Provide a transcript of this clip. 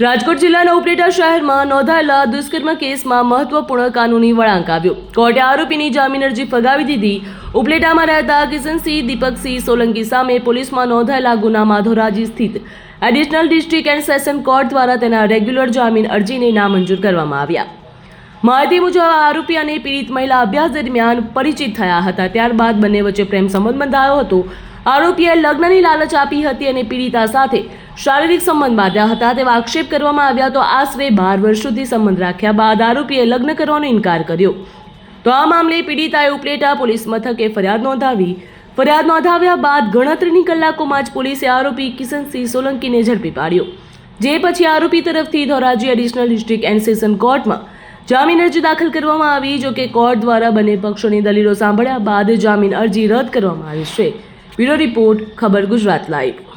રાજકોટ જિલ્લાના ઉપલેટા શહેરમાં નોંધાયેલા દુષ્કર્મ કેસમાં મહત્વપૂર્ણ કાનૂની વળાંક આવ્યો। કોર્ટે આરોપીની જામીન અરજી ફગાવી દીધી। ઉપલેટામાં રહેતા કિશનસિંહ દીપકસિંહ સોલંકી સામે પોલીસમાં નોંધાયેલા ગુનામાં ધોરાજી સ્થિત additional district and session court દ્વારા તેના રેગ્યુલર જામીન અરજીને નામંજૂર કરવામાં આવ્યા। માહિતી મુજબ આરોપી અને પીડિત મહિલા અભ્યાસ દરમિયાન પરિચિત થયા હતા। ત્યારબાદ બંને વચ્ચે પ્રેમ સંબંધ બંધાયો હતો। આરોપીએ લગ્નની લાલચ આપી હતી અને પીડિતા સાથે શારીરિક સંબંધ બાંધ્યા હતા તેવા આક્ષેપ કરવામાં આવ્યા। તો આશરે 12 વર્ષ સુધી સંબંધ રાખ્યા બાદ આરોપીએ લગ્ન કરવાનો ઇનકાર કર્યો। તો આ મામલે પીડિતાએ ઉપલેટા પોલીસ મથકે ફરિયાદ નોંધાવી। ફરિયાદ નોંધાવ્યા બાદ ગણતરીની કલાકોમાં જ પોલીસે આરોપી કિશનસિંહ સોલંકીને ઝડપી પાડ્યો, જે પછી આરોપી તરફથી Dhoraji additional district and session કોર્ટમાં જામીન અરજી દાખલ કરવામાં આવી। જો કે કોર્ટ દ્વારા બંને પક્ષોની દલીલો સાંભળ્યા બાદ જામીન અરજી રદ કરવામાં આવી છે। બ્યુરો રિપોર્ટ, ખબર ગુજરાત લાઈવ।